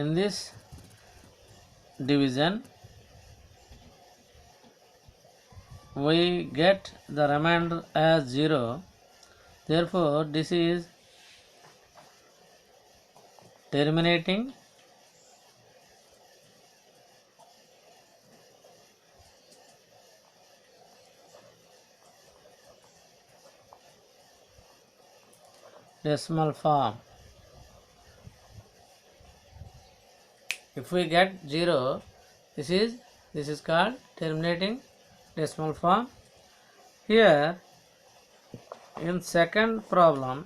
In this division we get the remainder as 0. Therefore this is terminating decimal form. If we get 0, this is called terminating decimal form. Here in second problem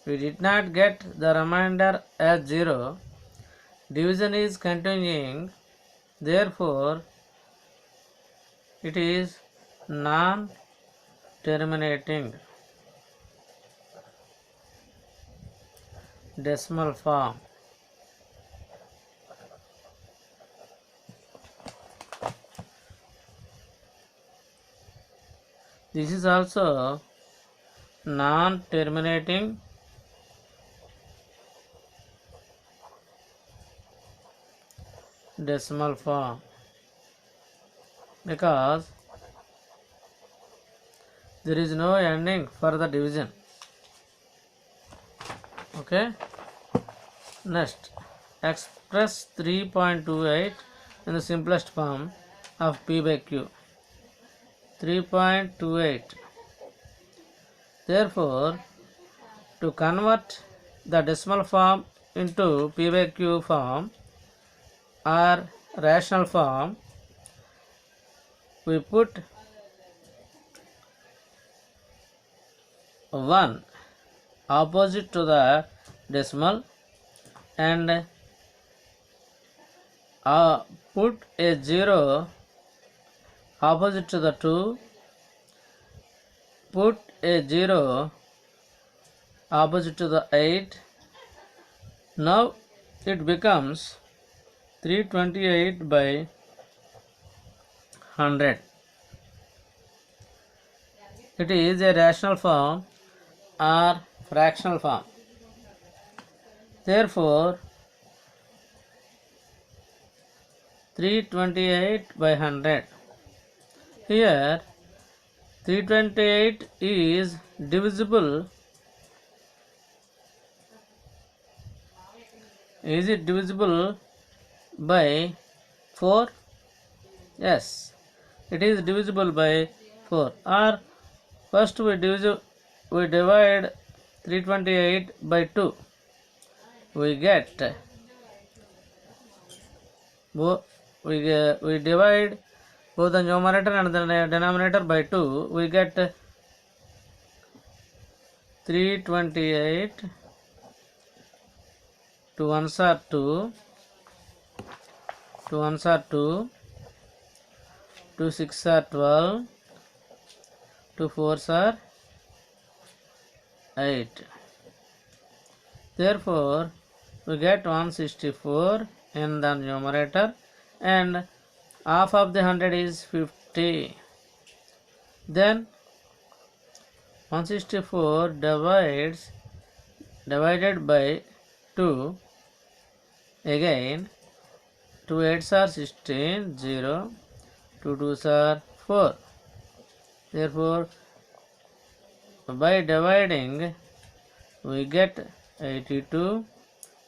we did not get the remainder as 0. Division is continuing, therefore it is non-terminating decimal form. This is also non-terminating decimal form because there is no ending for the division. Okay. Next, express 3.28 in the simplest form of P by Q. 3.28. Therefore, to convert the decimal form into P by Q form or rational form, we put 1 opposite to the decimal and put a 0 opposite to the 2, put a 0 opposite to the 8. Now it becomes 328 by 100. It is a rational form or fractional form. Therefore 328 by 100. Here 328 is divisible. Is it divisible by 4? Yes, it is divisible by 4. Or first we divide 328 by 2. We get we divide both the numerator and the denominator by 2. We get 328. 2 ones are 2. 2 ones are 2. 2 6 are 12. 2 4s are 8. Therefore we get 164 in the numerator and half of the 100 is 50. Then 164 divided by 2. Again 2 8s are 16, 0. 2 2s are 4. Therefore by dividing we get 82.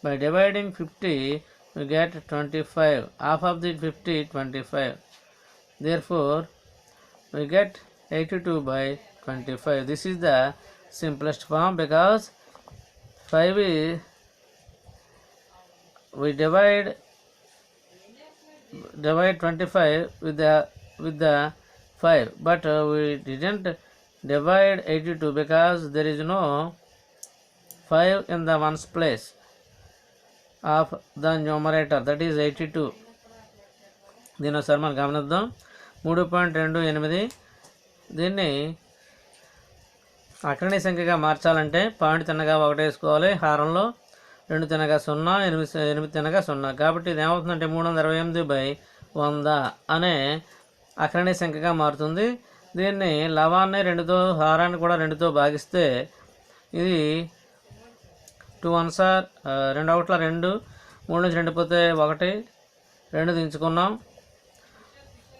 By dividing 50 we get 25. Half of the 50, 25. Therefore we get 82 by 25. This is the simplest form because 5 is we divide 25 with the 5, but we didn't divide 82 because there is no 5 in the ones place of the numerator, that is 82. దీని ఒకసారి మనం గమనిద్దాం. 3.28 దీన్ని అకరణీయ సంఖ్యగా మార్చాలంటే point తిన్నగా 1 వేసుకోవాలి, హారంలో 2 తినగా 0, 8 తినగా 0. కాబట్టి ఇది ఏమవుతుందంటే 368/100 అనే అకరణీయ సంఖ్యగా మారుతుంది. దీన్ని లవాన్ని 2తో హారాన్ని కూడా 2తో భాగిస్తే ఇది 2 1s are 2 ఒకట్ల 2, 3 నుంచి 2 పోతే 1, 2 దించుకున్నాం.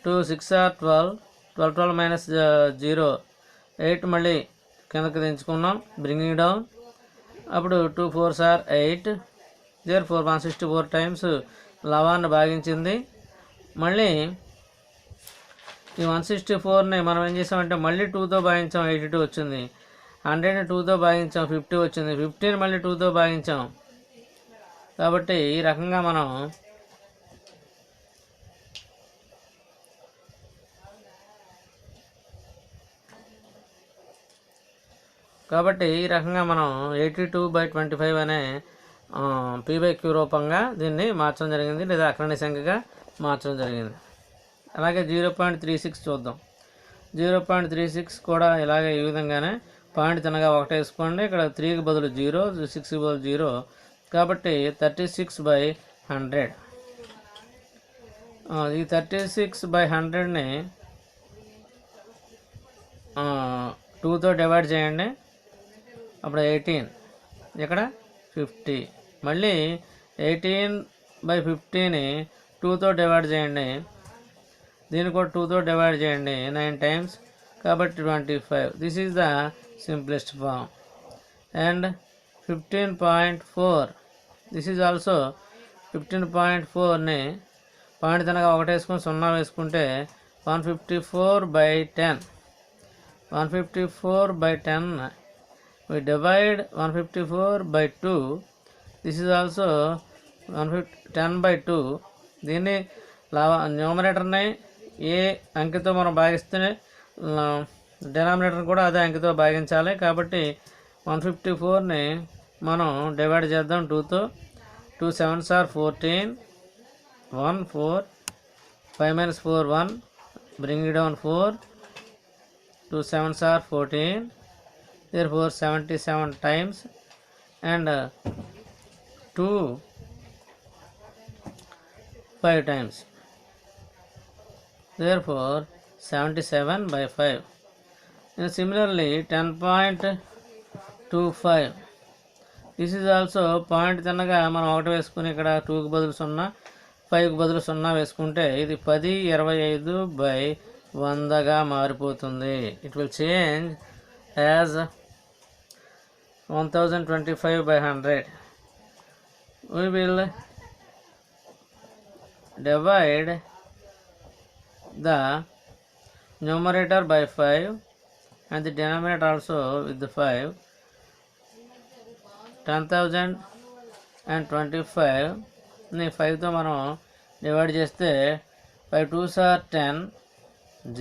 2 6 are 12, 12 మైనస్ 0, 8 మళ్ళీ కిందకి దించుకున్నాం, బ్రింగింగ్ డౌన్. అప్పుడు 2 4s are 8, therefore 164 టైమ్స్ 11ని భాగించింది. మళ్ళీ ఈ 164ని మనం ఏం చేసామంటే మళ్ళీ 2తో భాగించాం, 82 వచ్చింది. 100ని 2తో భాగించాం, 50 వచ్చింది. 50ని మళ్ళీ 2తో భాగించాం. కాబట్టి ఈ రకంగా మనం కాబట్టి ఈ రకంగా మనం 82/25 అనే p/q రూపంగా దీన్ని మార్చడం జరిగింది, లేదా అఖండ సంఖ్యగా మార్చడం జరిగింది. అలాగే 0.36 చూద్దాం. 0.36 కూడా ఇలాగే ఈ విధంగానే పాయింట్ తినగా 1 వేసుకోండి. ఇక్కడ 3కి బదులు 0, 6కి బదులు 0, కాబట్టి 36/100. ఈ 36/100ని 2తో డివైడ్ చేయండి, అప్పుడు 18, ఇక్కడ 50. మళ్ళీ 18/50ని 2తో డివైడ్ చేయండి, దీన్ని కూడా 2తో డివైడ్ చేయండి 9 టైమ్స్, కాబట్టి 25. This is the simplest form. And 15.4, this is also 15.4ని పాయింట్ తినగా 1 వేసుకొని 0 వేసుకుంటే 154/10. 154/10 we divide 154/2. This is also 10/2. దీన్ని న్యూమరేటర్ని ఏ అంకెతో మనం భాగిస్తే డినామినేటర్ని కూడా అదే అంకెతో భాగించాలి. కాబట్టి 154ని మనం డివైడ్ చేద్దాం 2తో. 2 7s are 14, 1 4, 5 minus 4 1, bring it down 4, 2 7s are 14, therefore 77 times, and 2 5 times, therefore 77/5. And similarly 10.25, this is also point తిన్నగా మనం 1 వేసుకుని ఇక్కడ 2కి బదులు 0, 5కి బదులు 0 వేసుకుంటే ఇది 10/25/100గా మారిపోతుంది. It will change as 1025/100. we will divide the numerator by 5 and the denominator also with the 5. 10,025 ని 5తో మనం డివైడ్ చేస్తే 5 2s are 10,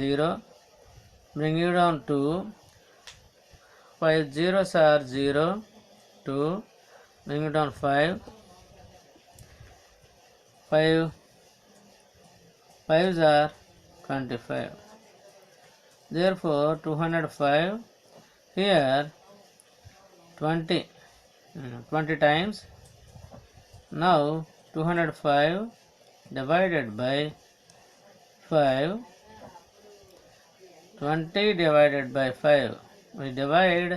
0, bring you down 2, 5 0s are 0, 2, bring you down 5, 5 5s are 25. Therefore 205 here 20 times. Now 205 divided by 5, 20 divided by 5. We divide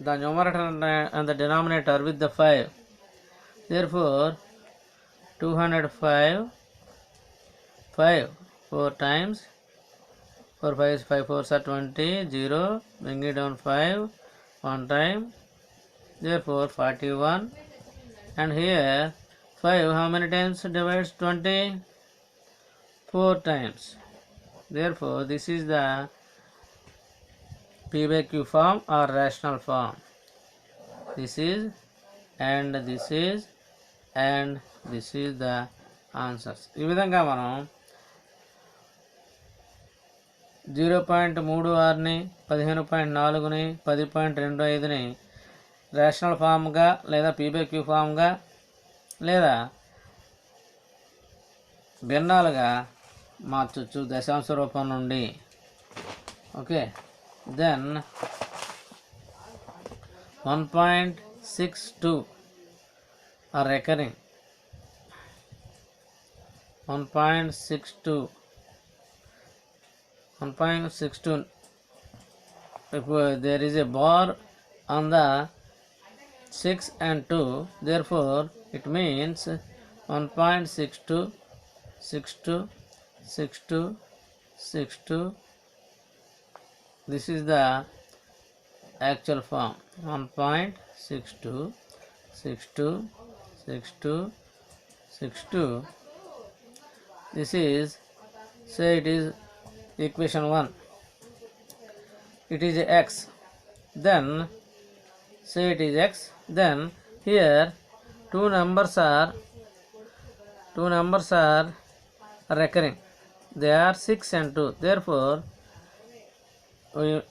the numerator and the denominator with the 5. Therefore 205 5 4 times, 4 5 5 4s are 20, 0, bring it down 5 1 time, therefore 41. And here 5 how many times divides 20? 4 times. Therefore this is the p/q form or rational form. This is and this is and this is the answers. ఈ విధంగా మనం 0.36ని 15.4ని 10.25ని rational ఫామ్గా లేదా p/q ఫామ్గా లేదా భిన్నాలుగా మార్చొచ్చు దశాంశ రూపం నుండి. Okay, then 1.62 are recurring. 1.62 if there is a bar on the 6 and 2, therefore it means 1.62, 62, 62, 62. This is the actual form. 1.62, 62, 62, 62. This is, say it is equation 1. It is x. Then say it is x. Then here two numbers are recurring. They are 6 and 2. Therefore we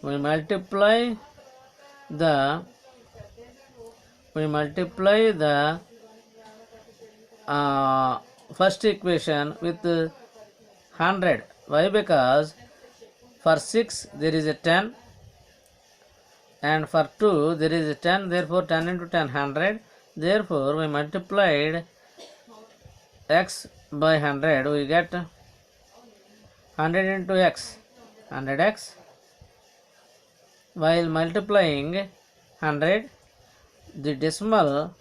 multiply the first equation with 100. Why? Because for 6 there is a 10 and for 2 there is a 10, therefore 10 into 10 100. Therefore we multiplied x by 100, we get 100 into x, 100x. While multiplying 100, the decimal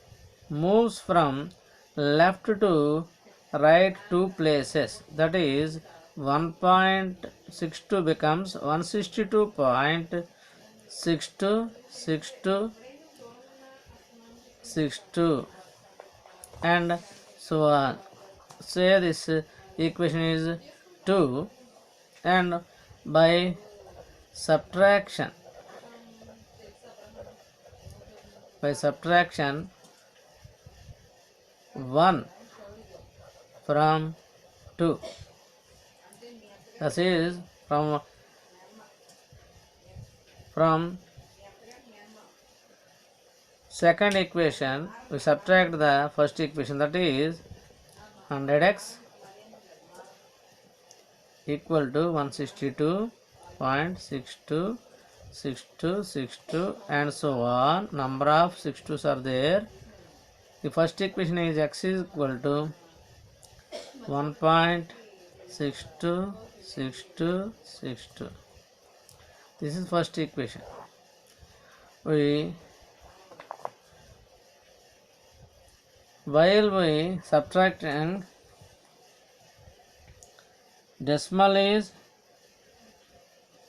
moves from left to right 2 places. That is 1.62 becomes 162.6262 and so on. Say this equation is 2, and by subtraction 1 from 2, that is from second equation we subtract the first equation, that is 100x equal to 162.626262 and so on. Number of 62s are there. The first equation is x is equal to 1.626262. This is first equation. While we subtracting, decimal is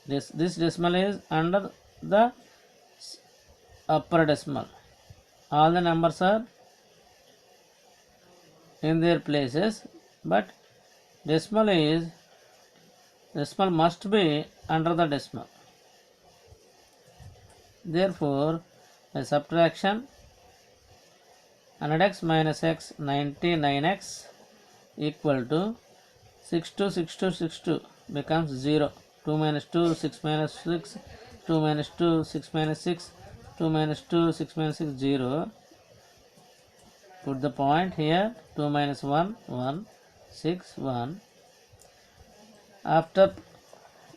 this decimal is under the upper decimal. All the numbers are in their places, but decimal must be under the decimal. Therefore by subtraction 100x minus x 99x equal to 626262 becomes 0. 2 minus 2 6 minus 6, 2 minus 2 6 minus 6, 2 minus 2 6 minus 6 0. Put the point here. 2 minus 1 1 6 1. After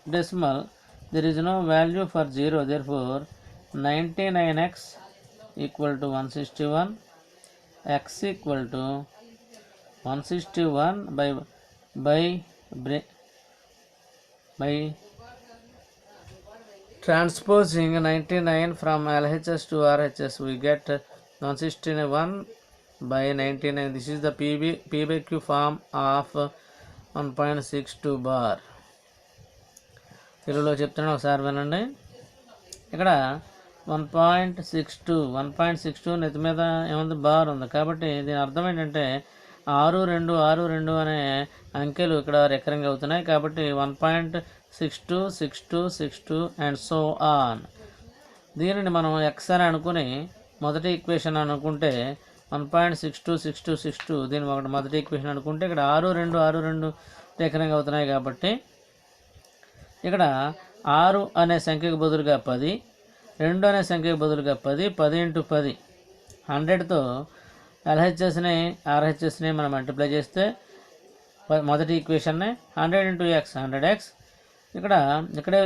decimal there is no value for 0, therefore 99x equal to 161, x equal to 161 by transposing 99 from LHS to RHS, we get 161 by 99. This is the P by Q form of 1.62 bar. తెలుగులో చెప్తున్నా ఒకసారి వినండి. ఇక్కడ 1.62 నెత్తి మీద ఏముంది, bar ఉంది. కాబట్టి దీని అర్థం ఏంటంటే 6262 అనే అంకెలు ఇక్కడ రికరింగ్ అవుతున్నాయి. కాబట్టి 1.626262 అండ్ సో ఆన్. దీనిని మనం ఎక్స్ అని అనుకుని మొదటి ఈక్వేషన్ అనుకుంటే 1.626262 దీని ఒకటి మొదటి ఈక్వేషన్ అనుకుంటే ఇక్కడ 6262 రికరింగ్ అవుతున్నాయి. కాబట్టి ఇక్కడ 6 అనే సంఖ్యకు బదులుగా 10, 2 అనే సంఖ్యకు బదులుగా 10, 10 ఇంటూ 10 100తో ఎల్హెచ్ఎస్ని ఆర్హెచ్ఎస్ని మనం మల్టిప్లై చేస్తే మొదటి ఈక్వేషన్ని 100 ఇంటూ ఎక్స్ 100x. ఇక్కడ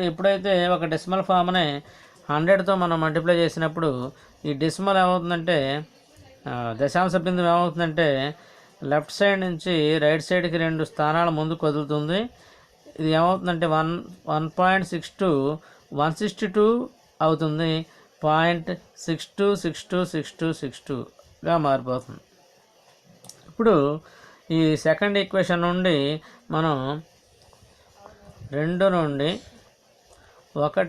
ఎప్పుడైతే ఒక డెసిమల్ ఫామ్ని 100తో మనం మల్టిప్లై చేసినప్పుడు ఈ డెసిమల్ ఏమవుతుందంటే, దశాంశ బిందువు ఏమవుతుందంటే లెఫ్ట్ సైడ్ నుంచి రైట్ సైడ్కి 2 స్థానాల ముందుకు కదులుతుంది. ఇది ఏమవుతుందంటే 1.62 162 అవుతుంది. 0.62626262గా మారిపోతుంది. ఇప్పుడు ఈ సెకండ్ ఈక్వేషన్ నుండి మనం 2 నుండి 1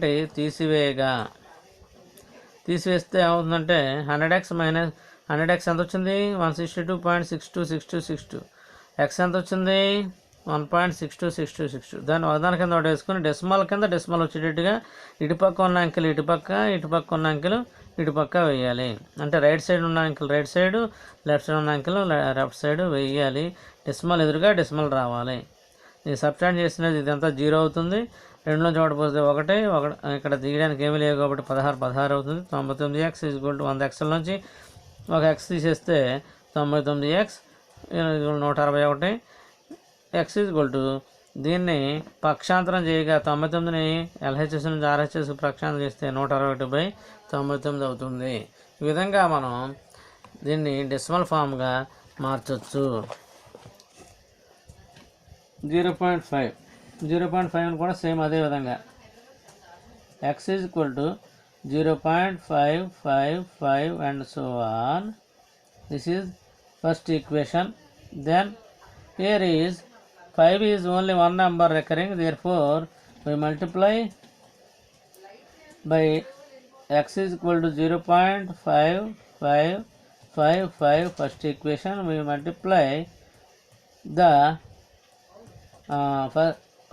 తీసివేస్తే ఏమవుతుందంటే 100x మైనస్ 100x ఎంత వచ్చింది? 162.626262. ఎక్స్ ఎంత వచ్చింది? 1.626262. దాన్ని ఒకదాని కింద ఒకటి వేసుకుని డెసిమల్ కింద డెసిమల్ వచ్చేటట్టుగా ఇటుపక్క ఉన్న అంకెలు ఇటుపక్క ఉన్న అంకెలు ఇటుపక్క వేయాలి. అంటే రైట్ సైడ్ ఉన్న అంకెలు రైట్ సైడ్, లెఫ్ట్ సైడ్ ఉన్న అంకెలు లెఫ్ట్ సైడ్ వేయాలి. డెసిమల్ ఎదురుగా డెసిమల్ రావాలి. ఇది సబ్స్ట్రాక్ట్ చేసినది ఇదంతా 0 అవుతుంది. 2లో చోట పోతే 1 ఇక్కడ తీయడానికి ఏమీ లేవు కాబట్టి 16 అవుతుంది. 99x = 100x నుంచి ఒక x తీసేస్తే 99x 161. x దీన్ని పక్షాంతరం చేయగా 99ని LHS నుంచి RHS పక్షాంతరం చేస్తే 161/99 అవుతుంది. ఈ విధంగా మనం దీన్ని డెసిమల్ ఫామ్గా మార్చవచ్చు. 0.5 కూడా సేమ్ అదే విధంగా x = 0.555 and so on. This is first equation. Then here is 5 is only one number recurring, therefore we multiply by x = 0.5555. First equation we multiply the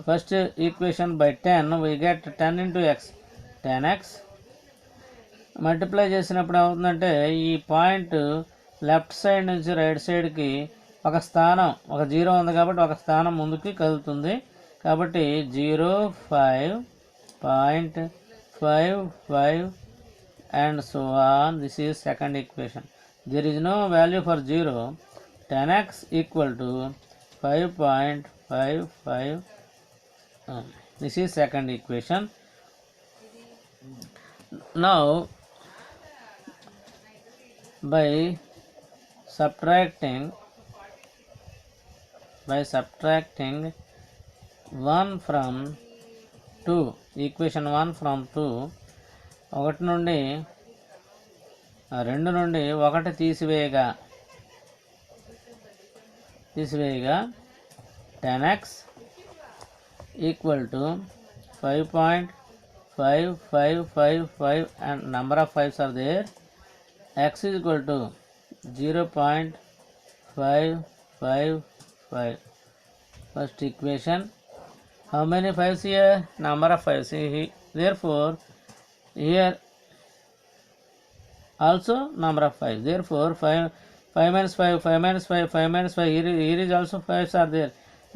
first equation by 10, we get 10 into x, 10x. Multiply చేసినప్పుడు ఏమవుతుందంటే ఈ point left side నుంచి right సైడ్కి ఒక స్థానం, ఒక 0 ఉంది కాబట్టి ఒక స్థానం ముందుకి కదులుతుంది. కాబట్టి 0.55 and so on. This is second equation. There is no value for 0. 10x = 5.55. This is second equation. Now by subtracting 1 from 2, equation 1 from 2, 1 నుండి 2 నుండి 1 తీసివేయగా 10x = 5.5555 and number of 5s are there. X = 0.555. First equation. How many 5s here? Number of 5s. Therefore here also number of 5. Therefore 5 minus 5, 5 minus 5, 5 minus 5. Here is also 5s are there.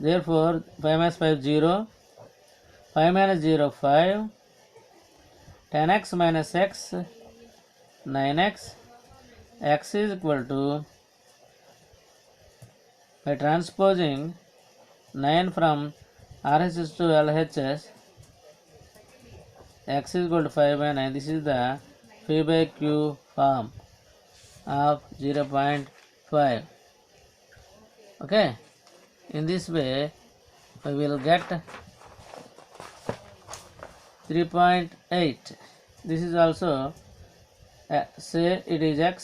Therefore 5 minus 5 0. 5 minus 0 5. 10x minus x 9x. X is equal to, by transposing 9 from RHS to LHS, x is equal to 5/9. This is the P/Q form of 0.5. Okay, in this way we will get 3.8. This is also say it is x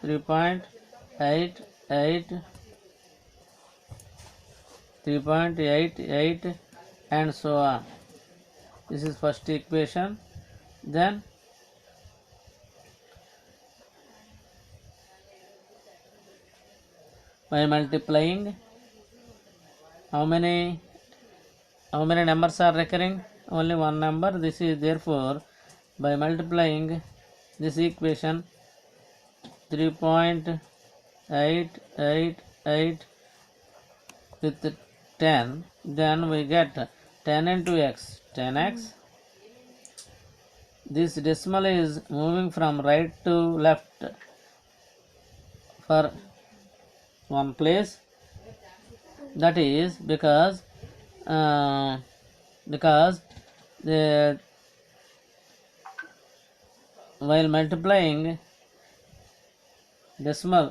3.88 and so on. This is first equation. Then by multiplying, how many numbers are recurring? Only one number. This is therefore by multiplying this equation 3.888 with 10, then we get 10 into x, 10x. This decimal is moving from right to left for one place. That is because the while multiplying decimal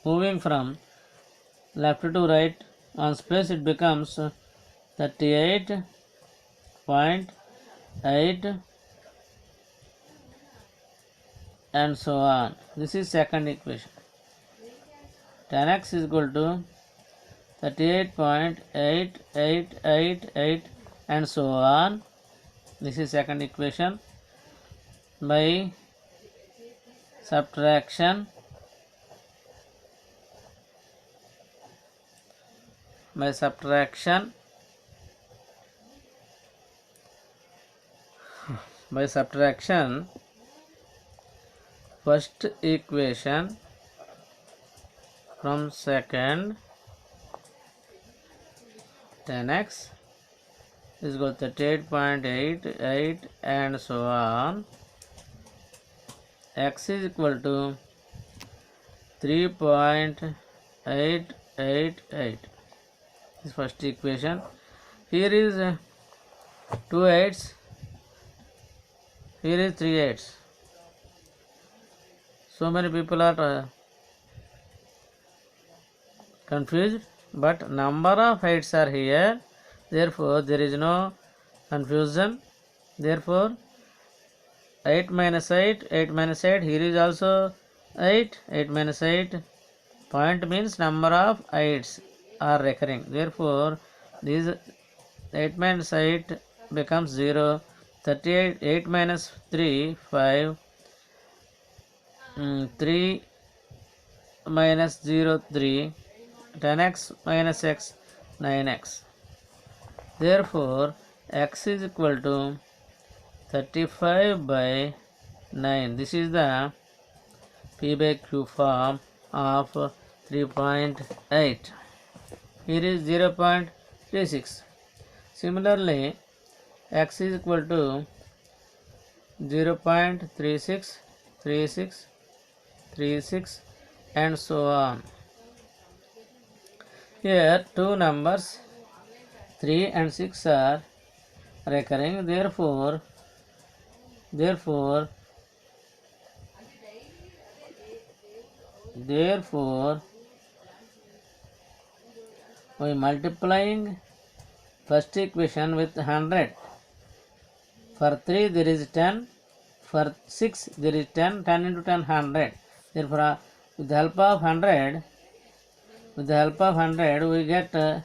moving from left to right one space, it becomes 38.8 and so on. This is second equation. 10x is equal to 38.8888 and so on. This is second equation. By subtraction, first equation from second, 10x is equal to 38.88 and so on. X is equal to 3.888. This first equation. Here is 2 8s. Here is 3 8s. So many people are confused, but number of 8s are here. Therefore, there is no confusion. Therefore, 8 minus 8, 8 minus 8, here is also 8, 8 minus 8, point means number of 8s are recurring. Therefore, this 8 minus 8 becomes 0, 38, 8 minus 3, 5, 3 minus 0, 3, 10x minus x, 9x. Therefore, x is equal to 35 by 9. This is the P by Q form of 3.8. Here is 0.36. Similarly, x is equal to 0.36, 36, 36 and so on. Here two numbers 3 and 6 are recurring. Therefore we multiplying first equation with 100. For 3 there is 10, for 6 there is 10, 10 into 10 100. Therefore, with the help of 100 we get the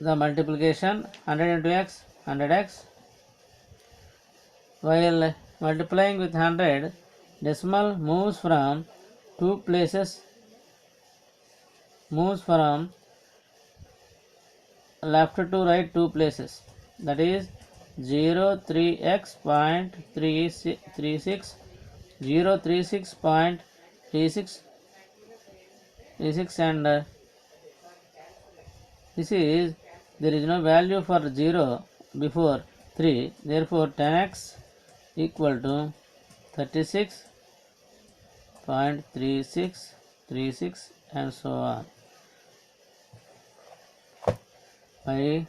multiplication 100 into x, 100x. While multiplying with 100, decimal moves from two places, moves from left to right two places, that is 0.3x.36, 0.36.36 and this is, there is no value for 0 before 3. Therefore, 10x equal to 36.3636 and so on. By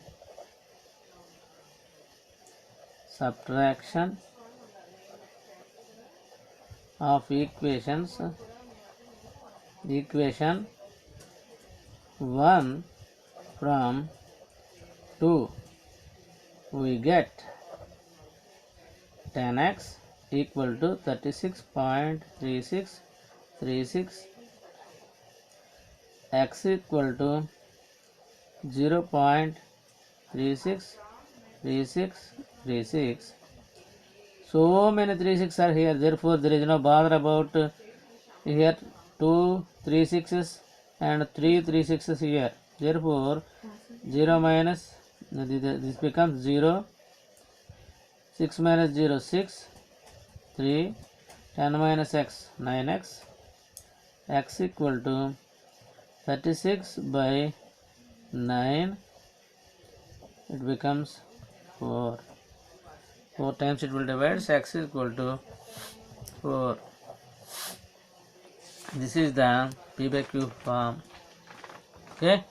subtraction of equation 1 from 2, we get 10x equal to 36.3636, x equal to 0.363636. So many 36 are here, therefore there is no bother about here 2 36s and 3 36s here. Therefore 0 minus, this becomes 0, 6 minus 0 6, 3, 10 minus x 9x, x equal to 36 by 9, it becomes 4. 4 times it will divide, so x is equal to 4. This is the P by Q form. Okay.